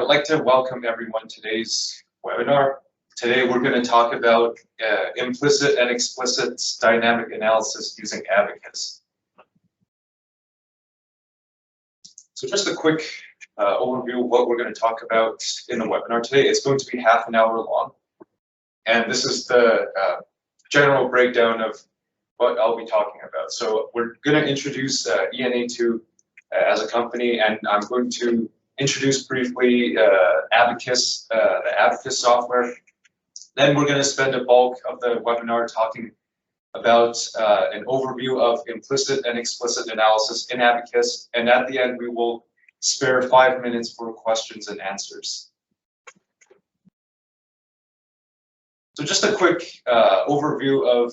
I'd like to welcome everyone to today's webinar. Today we're going to talk about implicit and explicit dynamic analysis using Abaqus. So just a quick overview of what we're going to talk about in the webinar today. It's going to be half an hour long, and this is the general breakdown of what I'll be talking about. So we're going to introduce ENA2 as a company, and I'm going to introduce briefly Abaqus, the Abaqus software. Then we're going to spend a bulk of the webinar talking about an overview of implicit and explicit analysis in Abaqus, and at the end we will spare 5 minutes for questions and answers. So just a quick overview of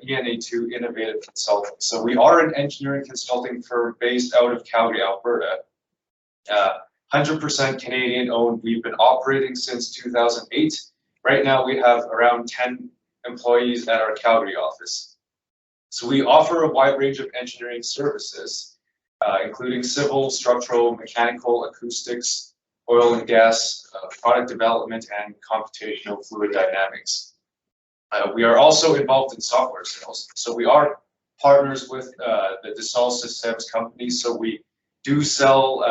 ENA2 Innovative Consulting. So we are an engineering consulting firm based out of Calgary, Alberta. 100% Canadian owned. We've been operating since 2008. Right now we have around 10 employees at our Calgary office. So we offer a wide range of engineering services, including civil, structural, mechanical, acoustics, oil and gas, product development, and computational fluid dynamics. We are also involved in software sales. So we are partners with the Dassault Systems company. So we do sell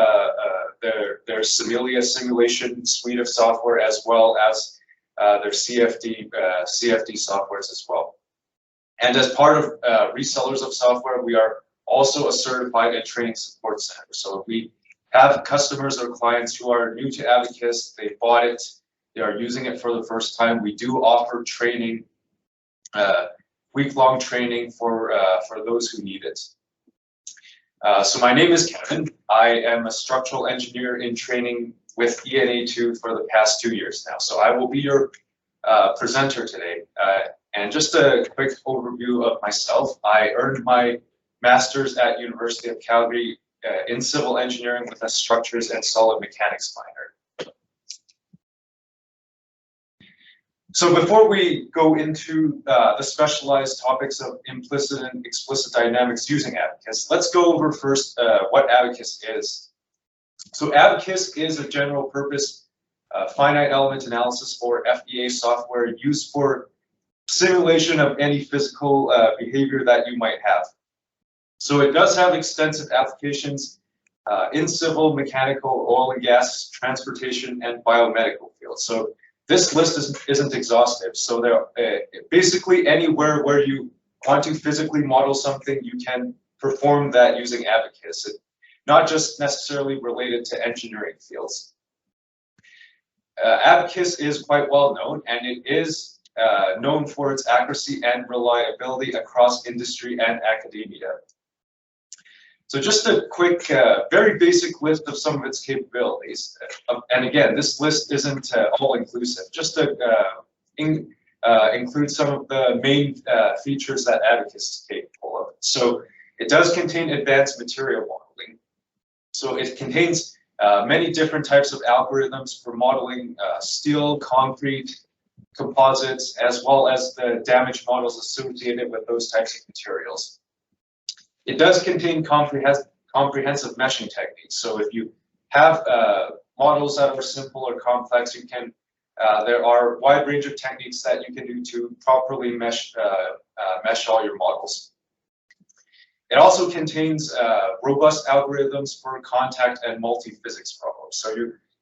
their Similia simulation suite of software, as well as their CFD softwares as well. And as part of resellers of software, we are also a certified and training support center. So if we have customers or clients who are new to Abaqus, they bought it, they are using it for the first time, we do offer training, week-long training for those who need it. So my name is Kevin. I am a structural engineer in training with ENA2 for the past 2 years now. So I will be your presenter today. And just a quick overview of myself. I earned my master's at University of Calgary in civil engineering with a structures and solid mechanics minor. So before we go into the specialized topics of implicit and explicit dynamics using Abaqus, let's go over first what Abaqus is. So Abaqus is a general purpose finite element analysis or FEA software used for simulation of any physical behavior that you might have. So it does have extensive applications in civil, mechanical, oil and gas, transportation, and biomedical fields. So this list isn't exhaustive. So there, basically anywhere where you want to physically model something, you can perform that using Abaqus. Not just necessarily related to engineering fields. Abaqus is quite well known, and it is known for its accuracy and reliability across industry and academia. So just a quick, very basic list of some of its capabilities. And again, this list isn't all-inclusive, just to include some of the main features that Abaqus is capable of. So it does contain advanced material modeling. So it contains many different types of algorithms for modeling steel, concrete, composites, as well as the damage models associated with those types of materials. It does contain comprehensive meshing techniques. So if you have models that are simple or complex, you can. There are a wide range of techniques that you can do to properly mesh all your models. It also contains robust algorithms for contact and multi-physics problems. So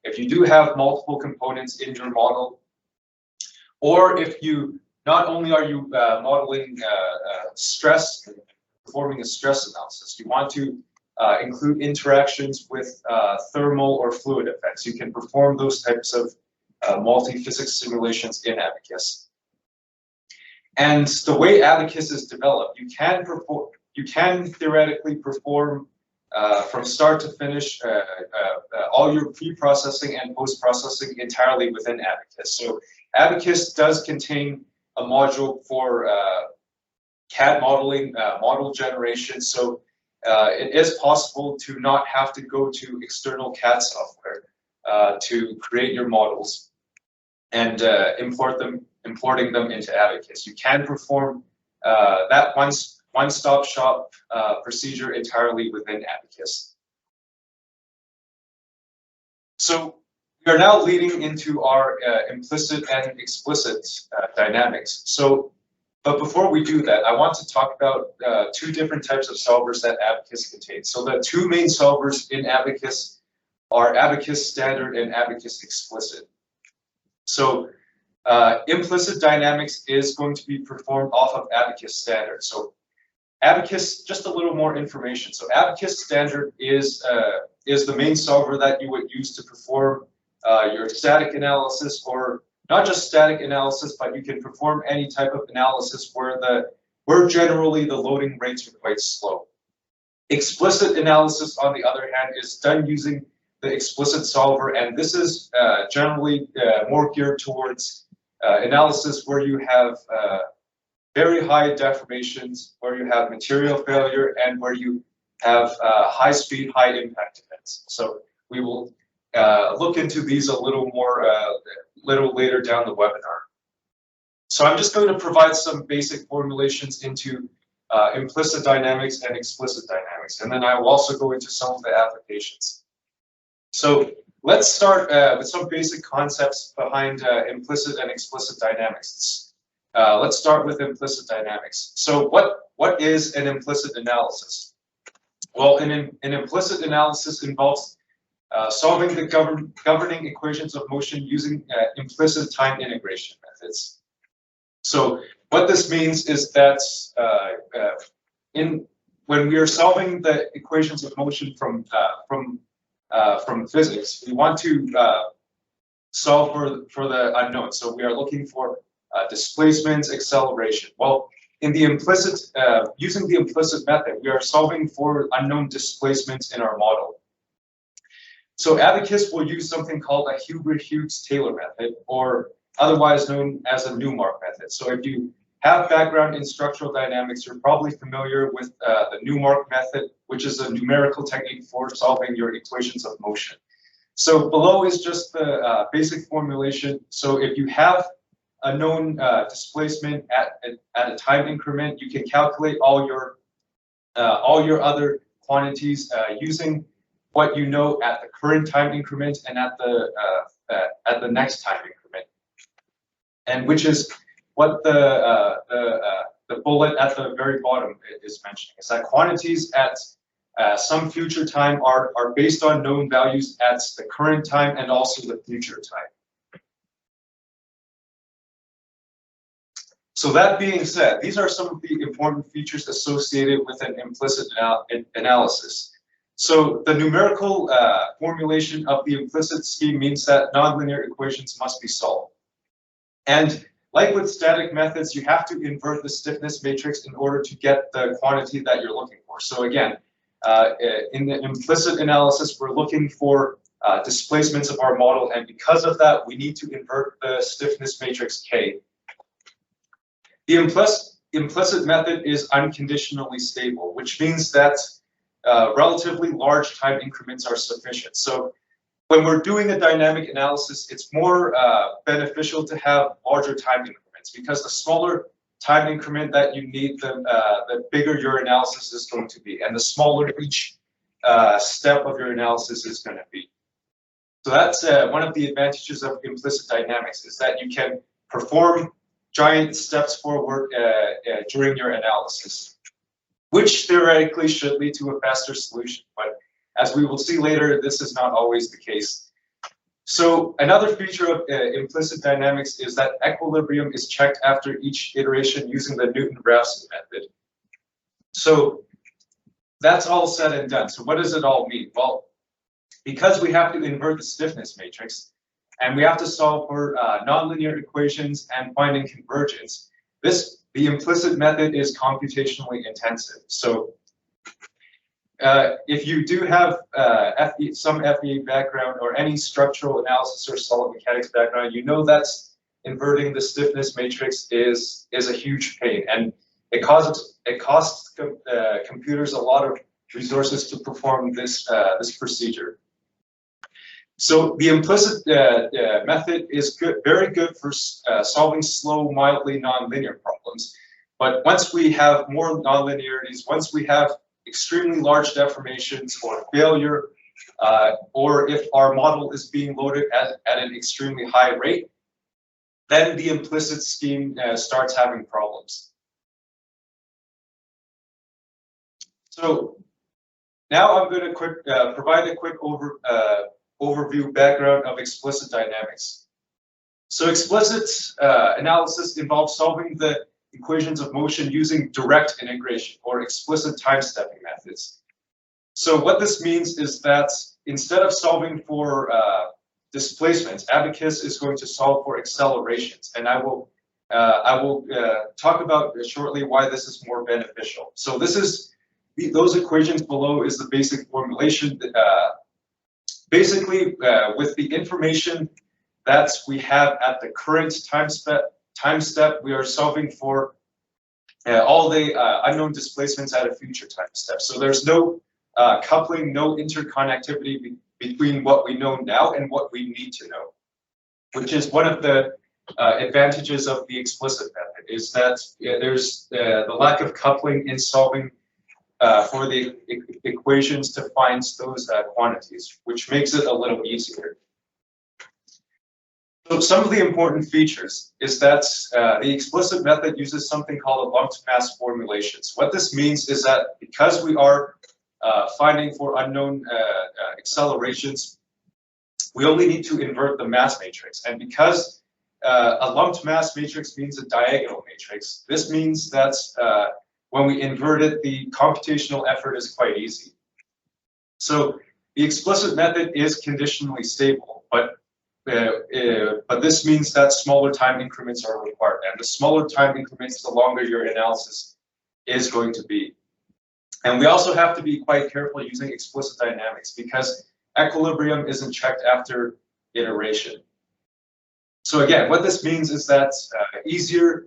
if you do have multiple components in your model, or if you not only are you modeling stress, performing a stress analysis, you want to include interactions with thermal or fluid effects, you can perform those types of multi-physics simulations in Abaqus. And the way Abaqus is developed, you can theoretically perform from start to finish all your pre-processing and post-processing entirely within Abaqus. So Abaqus does contain a module for CAD modeling, model generation. So it is possible to not have to go to external CAD software to create your models and importing them into Abaqus. You can perform that one-stop shop procedure entirely within Abaqus. So we are now leading into our implicit and explicit dynamics. So, but before we do that, I want to talk about two different types of solvers that Abaqus contains. So the two main solvers in Abaqus are Abaqus Standard and Abaqus Explicit. So implicit dynamics is going to be performed off of Abaqus Standard. So Abaqus, just a little more information. So Abaqus Standard is the main solver that you would use to perform your static analysis, or not just static analysis, but you can perform any type of analysis where generally the loading rates are quite slow. Explicit analysis, on the other hand, is done using the explicit solver, and this is generally more geared towards analysis where you have very high deformations, where you have material failure, and where you have high speed, high impact events. So we will look into these a little more little later down the webinar. So I'm just going to provide some basic formulations into implicit dynamics and explicit dynamics, and then I will also go into some of the applications. So let's start with some basic concepts behind implicit and explicit dynamics. Let's start with implicit dynamics. So what is an implicit analysis? Well, an implicit analysis involves solving the governing equations of motion using implicit time integration methods. So what this means is that when we are solving the equations of motion from physics, we want to solve for the unknown. So we are looking for displacements, acceleration. Well, in the implicit, using the implicit method, we are solving for unknown displacements in our model. So Abaqus will use something called a Hilbert-Hughes-Taylor method, or otherwise known as a Newmark method. So if you have background in structural dynamics, you're probably familiar with the Newmark method, which is a numerical technique for solving your equations of motion. So below is just the basic formulation. So if you have a known displacement at a time increment, you can calculate all your other quantities using what you know at the current time increment and at the next time increment, and which is what the bullet at the very bottom is mentioning. Is that quantities at some future time are based on known values at the current time and also the future time. So that being said, these are some of the important features associated with an implicit analysis. So the numerical formulation of the implicit scheme means that nonlinear equations must be solved. And like with static methods, you have to invert the stiffness matrix in order to get the quantity that you're looking for. So again, in the implicit analysis, we're looking for displacements of our model, and because of that, we need to invert the stiffness matrix K. The implicit method is unconditionally stable, which means that relatively large time increments are sufficient. So when we're doing a dynamic analysis, it's more beneficial to have larger time increments, because the smaller time increment that you need, the bigger your analysis is going to be, and the smaller each step of your analysis is going to be. So that's one of the advantages of implicit dynamics, is that you can perform giant steps forward during your analysis, which theoretically should lead to a faster solution. But as we will see later, this is not always the case. So another feature of implicit dynamics is that equilibrium is checked after each iteration using the Newton-Raphson method. So that's all said and done. So what does it all mean? Well, because we have to invert the stiffness matrix, and we have to solve for nonlinear equations and finding convergence, the implicit method is computationally intensive. So if you do have some FEA background or any structural analysis or solid mechanics background, you know that inverting the stiffness matrix is a huge pain, and it costs computers a lot of resources to perform this procedure. So the implicit method is very good for solving slow, mildly nonlinear problems. But once we have more nonlinearities, once we have extremely large deformations or failure or if our model is being loaded at an extremely high rate, then the implicit scheme starts having problems. So now I'm going to provide a quick overview background of explicit dynamics. So explicit analysis involves solving the equations of motion using direct integration or explicit time-stepping methods. So what this means is that instead of solving for displacements, Abaqus is going to solve for accelerations, and I will talk about shortly why this is more beneficial. So this is those equations below is the basic formulation. Basically, with the information that we have at the current time step, we are solving for all the unknown displacements at a future time step. So there's no coupling, no interconnectivity between what we know now and what we need to know, which is one of the advantages of the explicit method, is that there's the lack of coupling in solving for the equations to find those quantities, which makes it a little easier. So some of the important features is that the explicit method uses something called a lumped mass formulations. What this means is that because we are finding for unknown accelerations, we only need to invert the mass matrix. And because a lumped mass matrix means a diagonal matrix, this means that when we invert it, the computational effort is quite easy. So the explicit method is conditionally stable, but this means that smaller time increments are required, and the smaller time increments, the longer your analysis is going to be. And we also have to be quite careful using explicit dynamics because equilibrium isn't checked after iteration. So again, what this means is that easier,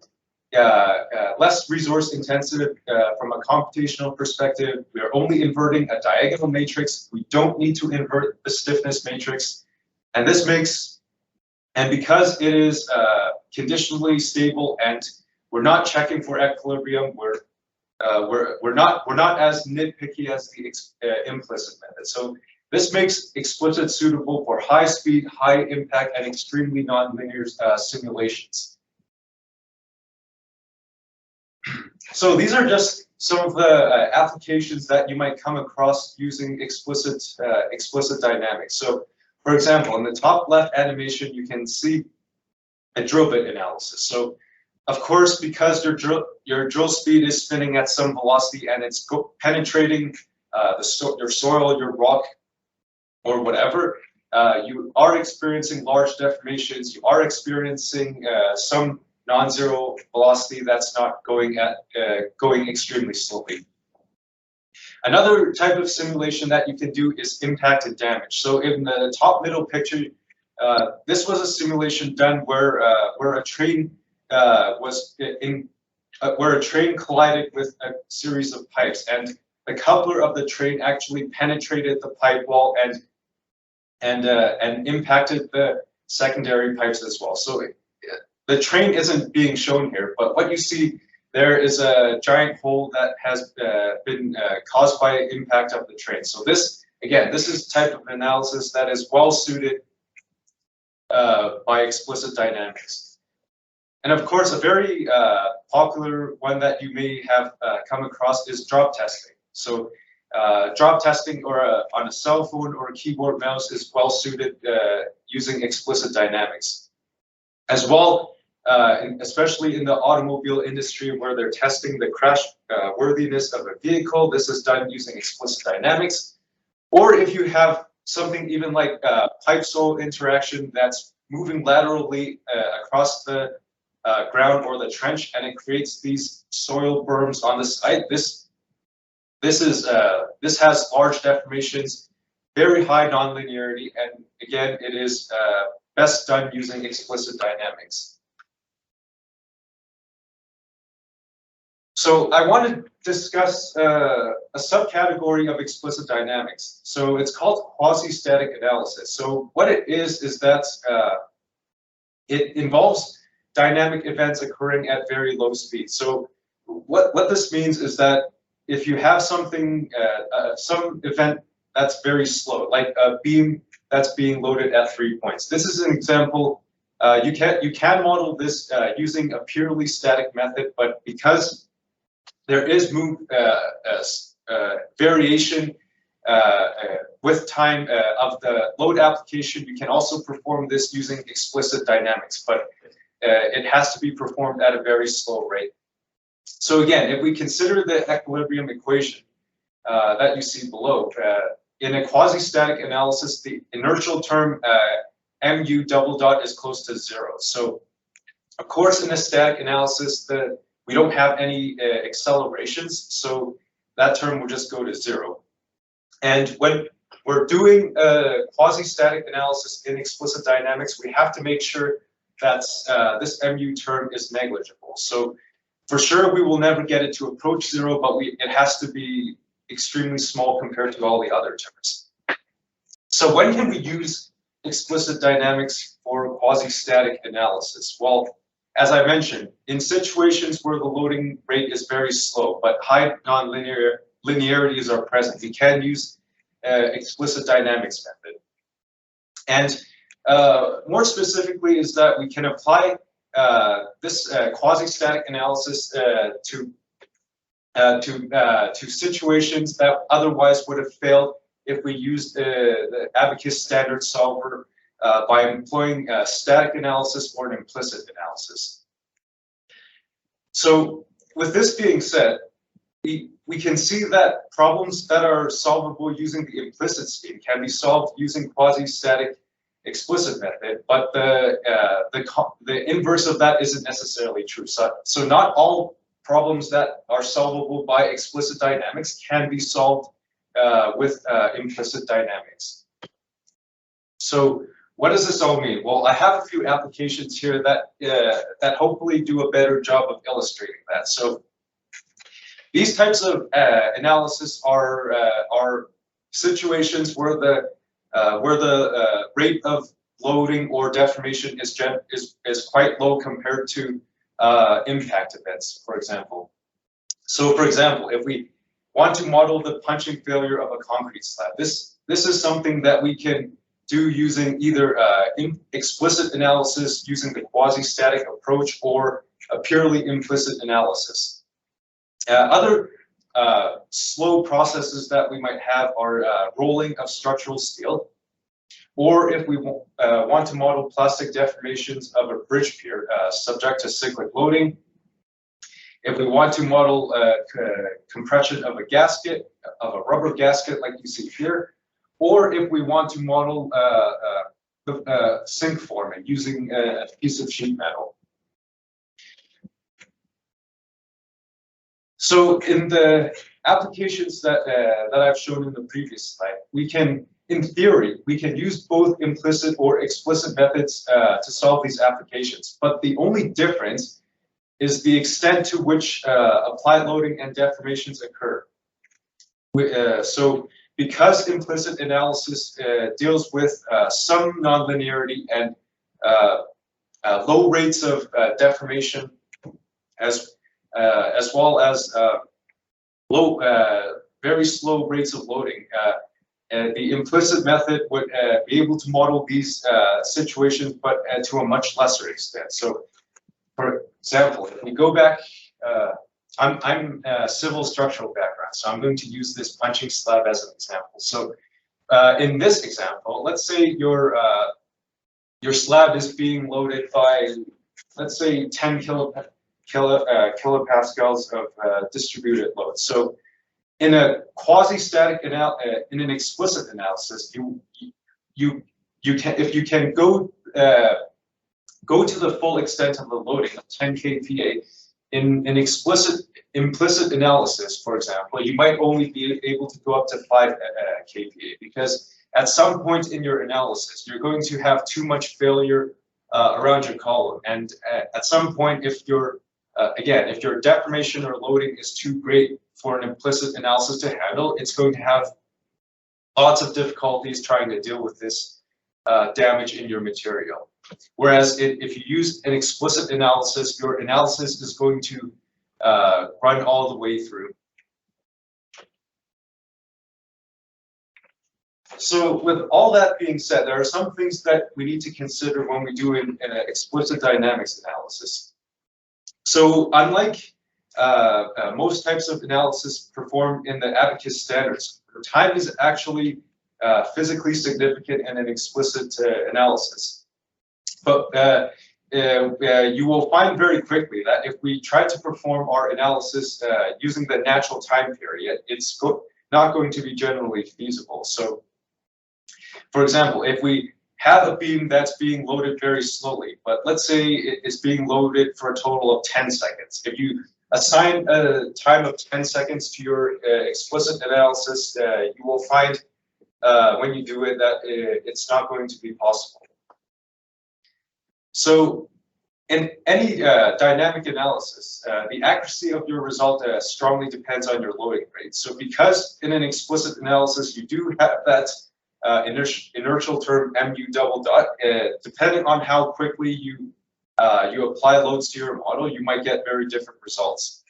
less resource intensive from a computational perspective. We are only inverting a diagonal matrix. We don't need to invert the stiffness matrix. And this makes, and because it is conditionally stable and we're not checking for equilibrium, we're not as nitpicky as the implicit method. So this makes explicit suitable for high speed, high impact, and extremely nonlinear simulations. So these are just some of the applications that you might come across using explicit dynamics. So, for example, in the top left animation, you can see a drill bit analysis. So, of course, because your drill speed is spinning at some velocity and it's penetrating your soil, your rock, or whatever, you are experiencing large deformations. You are experiencing some non-zero velocity that's not going extremely slowly. Another type of simulation that you can do is impacted damage. So in the top middle picture, this was a simulation done where a train collided with a series of pipes, and the coupler of the train actually penetrated the pipe wall and impacted the secondary pipes as well. So the train isn't being shown here, but what you see there is a giant hole that has been caused by impact of the train. So this, again, this is type of analysis that is well suited by explicit dynamics. And of course, a very popular one that you may have come across is drop testing. So drop testing on a cell phone or a keyboard mouse is well suited using explicit dynamics. As well, especially in the automobile industry where they're testing the crash worthiness of a vehicle, this is done using explicit dynamics. Or if you have something even like pipe-soil interaction that's moving laterally across the ground or the trench, and it creates these soil berms on the side, this has large deformations, very high nonlinearity, and again, it is best done using explicit dynamics. So I want to discuss a subcategory of explicit dynamics. So it's called quasi-static analysis. So what it is that it involves dynamic events occurring at very low speed. So what this means is that if you have something, some event that's very slow, like a beam that's being loaded at 3 points. This is an example. You can model this using a purely static method, but because there is variation with time of the load application, you can also perform this using explicit dynamics, but it has to be performed at a very slow rate. So again, if we consider the equilibrium equation that you see below, in a quasi-static analysis, the inertial term mu double dot is close to 0. So of course, in a static analysis, we don't have any accelerations, so that term will just go to 0. And when we're doing a quasi-static analysis in explicit dynamics, we have to make sure that this mu term is negligible. So for sure, we will never get it to approach 0, but it has to be extremely small compared to all the other terms. So when can we use explicit dynamics for quasi-static analysis? Well, as I mentioned, in situations where the loading rate is very slow, but high non-linearities are present, we can use explicit dynamics method. And more specifically is that we can apply this quasi-static analysis to situations that otherwise would have failed if we used the Abaqus standard solver by employing static analysis or an implicit analysis. So with this being said, we can see that problems that are solvable using the implicit scheme can be solved using quasi-static explicit method, but the inverse of that isn't necessarily true. So not all problems that are solvable by explicit dynamics can be solved with implicit dynamics. So what does this all mean? Well, I have a few applications here that that hopefully do a better job of illustrating that. So these types of analysis are situations where the rate of loading or deformation is quite low compared to impact events, for example. So, for example, if we want to model the punching failure of a concrete slab, this is something that we can do using either explicit analysis using the quasi-static approach or a purely implicit analysis. Other slow processes that we might have are rolling of structural steel, or if we want to model plastic deformations of a bridge pier subject to cyclic loading, if we want to model compression of a gasket, of a rubber gasket like you see here, or if we want to model sink forming using a piece of sheet metal. So in the applications that I've shown in the previous slide, we can, in theory, we can use both implicit or explicit methods to solve these applications. But the only difference is the extent to which applied loading and deformations occur. So because implicit analysis deals with some nonlinearity and low rates of deformation, as well as very slow rates of loading, the implicit method would be able to model these situations, but to a much lesser extent. So, for example, if we go back, I'm a civil structural background, so I'm going to use this punching slab as an example. So, in this example, let's say your slab is being loaded by, let's say, 10 kilopascals of distributed load. So in a quasi-static in an explicit analysis, you can, if you can go to the full extent of the loading of 10 kPa, in an implicit analysis, for example, you might only be able to go up to 5 kPa, because at some point in your analysis, you're going to have too much failure around your column, and at some point, if your if your deformation or loading is too great for an implicit analysis to handle, it's going to have lots of difficulties trying to deal with this damage in your material. Whereas if you use an explicit analysis, your analysis is going to run all the way through. So with all that being said, there are some things that we need to consider when we do an explicit dynamics analysis. So unlike most types of analysis performed in the Abaqus standards, time is actually physically significant in an explicit analysis. But you will find very quickly that if we try to perform our analysis using the natural time period, it's not going to be generally feasible. So, for example, if we have a beam that's being loaded very slowly, but let's say it's being loaded for a total of 10 seconds. If you assign a time of 10 seconds to your explicit analysis, you will find when you do it that it's not going to be possible. So in any dynamic analysis, the accuracy of your result strongly depends on your loading rate. So because in an explicit analysis, you do have that inertial term mu double dot, depending on how quickly you apply loads to your model, you might get very different results.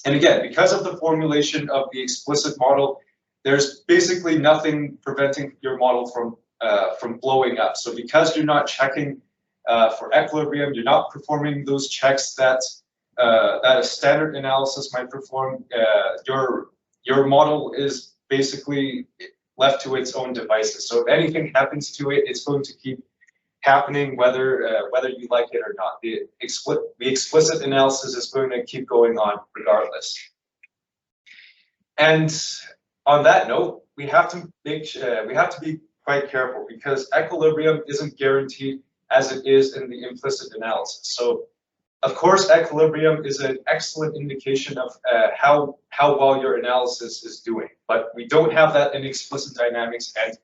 And again, because of the formulation of the explicit model, there's basically nothing preventing your model from blowing up. So because you're not checking for equilibrium, you're not performing those checks that a standard analysis might perform. Your model is basically left to its own devices. So if anything happens to it, it's going to keep happening whether you like it or not. The explicit analysis is going to keep going on regardless. And on that note, we have to be quite careful because equilibrium isn't guaranteed as it is in the implicit analysis. So, of course, equilibrium is an excellent indication of how well your analysis is doing, but we don't have that in explicit dynamics, and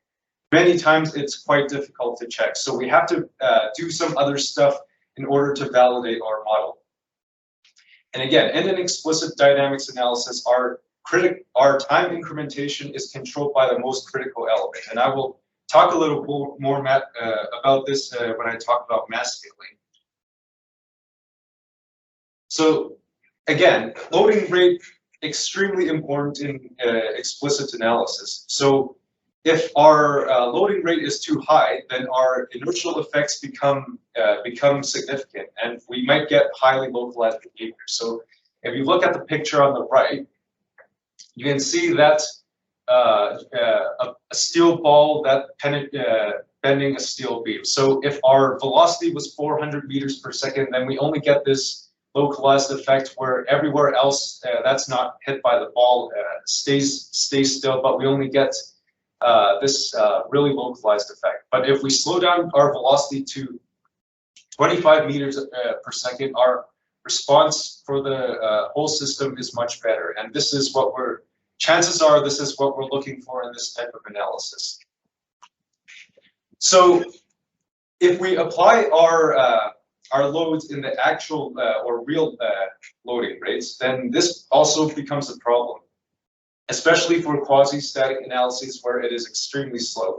many times it's quite difficult to check. So we have to do some other stuff in order to validate our model. And again, in an explicit dynamics analysis, our time incrementation is controlled by the most critical element, and I will talk a little more about this when I talk about mass scaling. So again, loading rate, extremely important in explicit analysis. So if our loading rate is too high, then our inertial effects become significant, and we might get highly localized behavior. So if you look at the picture on the right, you can see that a steel ball that bending a steel beam. So if our velocity was 400 meters per second, then we only get this localized effect where everywhere else that's not hit by the ball stays still, but we only get this really localized effect. But if we slow down our velocity to 25 meters per second, our response for the whole system is much better. And this is what chances are this is what we're looking for in this type of analysis. So if we apply our loads in the actual or real loading rates, then this also becomes a problem, especially for quasi-static analyses where it is extremely slow.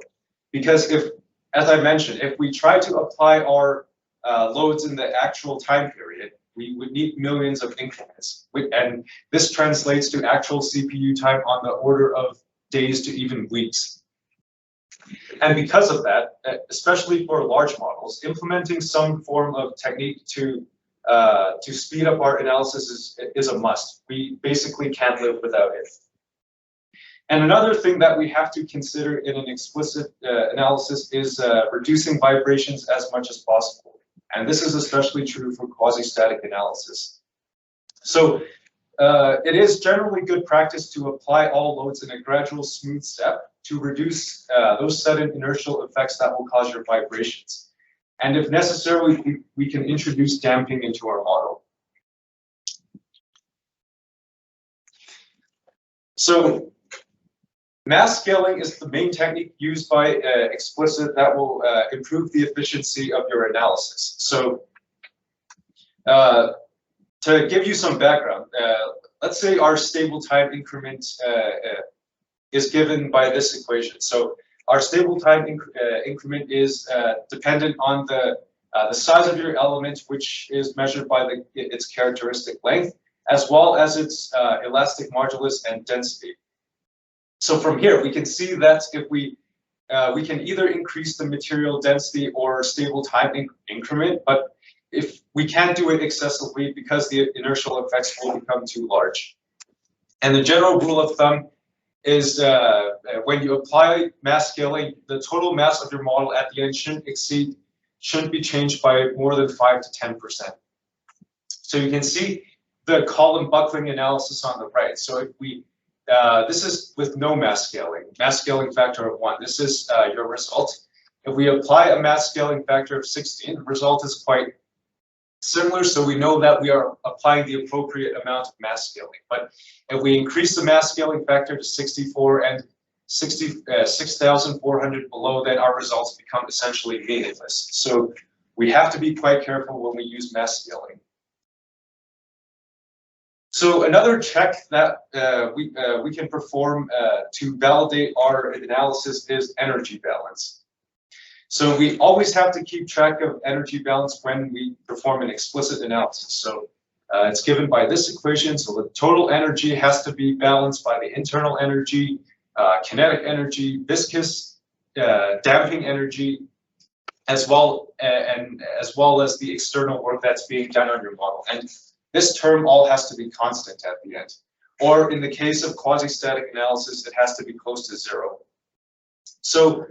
Because if, as I mentioned, if we try to apply our loads in the actual time period, we would need millions of increments. And this translates to actual CPU time on the order of days to even weeks. And because of that, especially for large models, implementing some form of technique to speed up our analysis is a must. We basically can't live without it. And another thing that we have to consider in an explicit analysis is reducing vibrations as much as possible. And this is especially true for quasi-static analysis. So it is generally good practice to apply all loads in a gradual, smooth step to reduce those sudden inertial effects that will cause your vibrations. And if necessary, we can introduce damping into our model. So mass scaling is the main technique used by explicit that will improve the efficiency of your analysis. So to give you some background, let's say our stable time increment is given by this equation. So our stable time increment is dependent on the size of your element, which is measured by its characteristic length, as well as its elastic modulus and density. So from here, we can see that if we we can either increase the material density or stable time increment, but if we can't do it excessively because the inertial effects will become too large. And the general rule of thumb is when you apply mass scaling, the total mass of your model at the end shouldn't be changed by more than 5 to 10%. So you can see the column buckling analysis on the right. So if we, this is with no mass scaling factor of 1. This is your result. If we apply a mass scaling factor of 16, the result is quite similar, so we know that we are applying the appropriate amount of mass scaling. But if we increase the mass scaling factor to 64 and 6,400 below, then our results become essentially meaningless. So we have to be quite careful when we use mass scaling. So another check that we can perform to validate our analysis is energy balance. So we always have to keep track of energy balance when we perform an explicit analysis. So it's given by this equation. So the total energy has to be balanced by the internal energy, kinetic energy, viscous damping energy, as well as the external work that's being done on your model. And this term all has to be constant at the end. Or in the case of quasi-static analysis, it has to be close to 0. So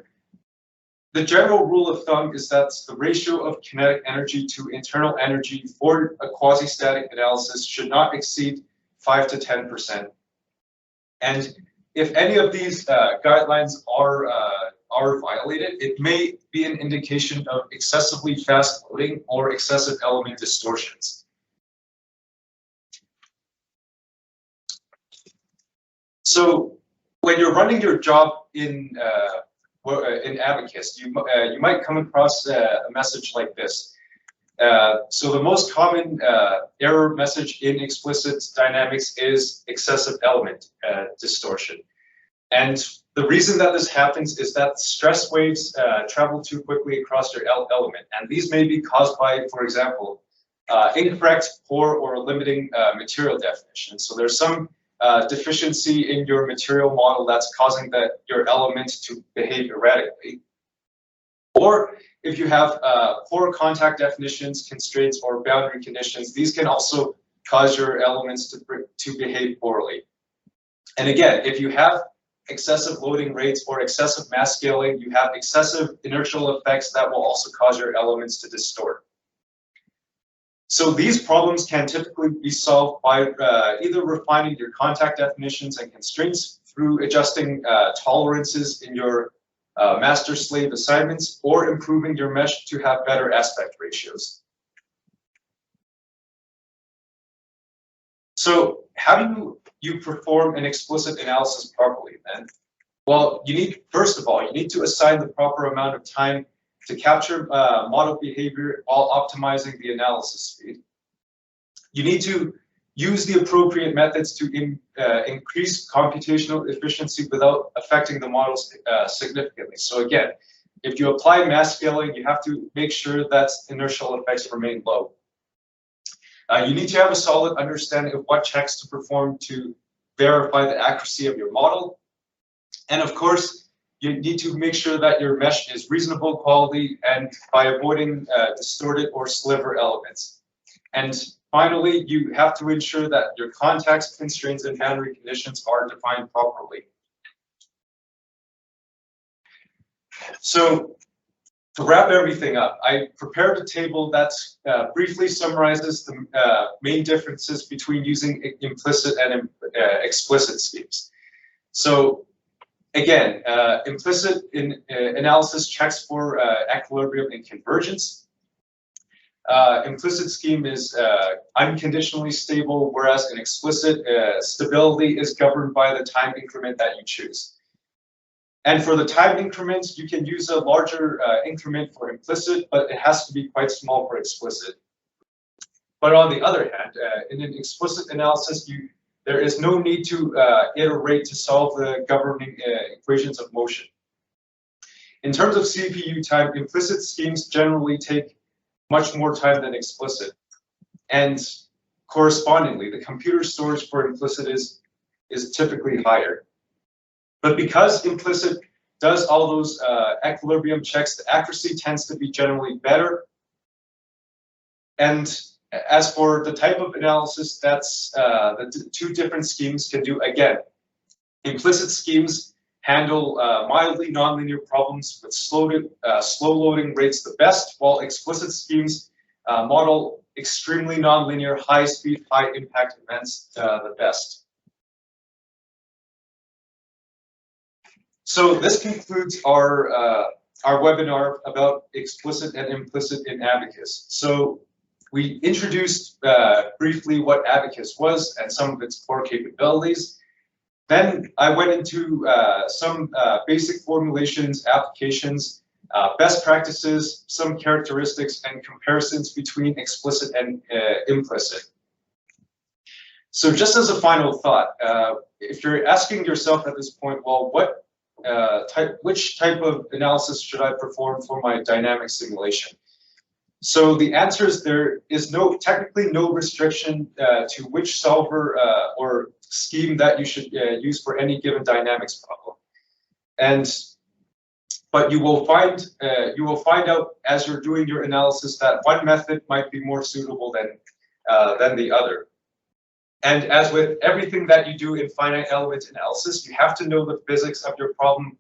the general rule of thumb is that the ratio of kinetic energy to internal energy for a quasi-static analysis should not exceed 5 to 10%. And if any of these guidelines are violated, it may be an indication of excessively fast loading or excessive element distortions. So when you're running your job in Abaqus, you might come across a message like this. So the most common error message in Explicit Dynamics is excessive element distortion. And the reason that this happens is that stress waves travel too quickly across your element. And these may be caused by, for example, incorrect, poor, or limiting material definition. So there's some deficiency in your material model that's causing your element to behave erratically. Or if you have poor contact definitions, constraints, or boundary conditions, these can also cause your elements to behave poorly. And again, if you have excessive loading rates or excessive mass scaling, you have excessive inertial effects that will also cause your elements to distort. So these problems can typically be solved by either refining your contact definitions and constraints through adjusting tolerances in your master-slave assignments, or improving your mesh to have better aspect ratios. So how do you perform an explicit analysis properly then? Well, first of all, you need to assign the proper amount of time to capture model behavior while optimizing the analysis speed. You need to use the appropriate methods to increase computational efficiency without affecting the models significantly. So again, if you apply mass scaling, you have to make sure that inertial effects remain low. You need to have a solid understanding of what checks to perform to verify the accuracy of your model. And of course, you need to make sure that your mesh is reasonable quality and by avoiding distorted or sliver elements. And finally, you have to ensure that your contacts, constraints, and boundary conditions are defined properly. So to wrap everything up, I prepared a table that briefly summarizes the main differences between using implicit and explicit schemes. So again, implicit analysis checks for equilibrium and convergence. Implicit scheme is unconditionally stable, whereas an explicit stability is governed by the time increment that you choose. And for the time increment, you can use a larger increment for implicit, but it has to be quite small for explicit. But on the other hand, in an explicit analysis, there is no need to iterate to solve the governing equations of motion. In terms of CPU time, implicit schemes generally take much more time than explicit. And correspondingly, the computer storage for implicit is typically higher. But because implicit does all those equilibrium checks. The accuracy tends to be generally better. And as for the type of analysis, that's the two different schemes can do. Again, implicit schemes handle mildly nonlinear problems with slow loading rates the best, while explicit schemes model extremely nonlinear, high speed, high impact events the best. So this concludes our webinar about explicit and implicit in Abaqus. So we introduced briefly what Abaqus was and some of its core capabilities. Then I went into some basic formulations, applications, best practices, some characteristics, and comparisons between explicit and implicit. So just as a final thought, if you're asking yourself at this point, well, which type of analysis should I perform for my dynamic simulation? So the answer is there is technically no restriction to which solver or scheme that you should use for any given dynamics problem. But you will find out as you're doing your analysis that one method might be more suitable than the other. And as with everything that you do in finite element analysis, you have to know the physics of your problem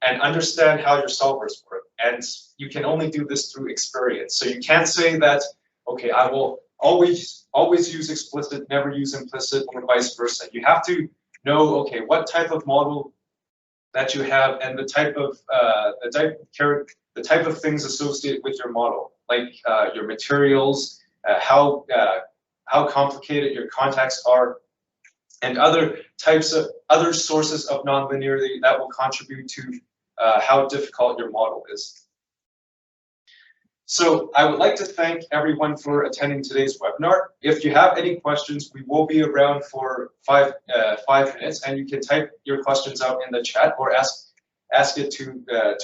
and understand how your solvers work. And you can only do this through experience. So you can't say that, okay, I will always use explicit, never use implicit, or vice versa. You have to know, okay, what type of model that you have and the type of things associated with your model, like your materials, how complicated your contacts are, and other sources of nonlinearity that will contribute to how difficult your model is. So I would like to thank everyone for attending today's webinar. If you have any questions, we will be around for 5 minutes, and you can type your questions out in the chat or ask it to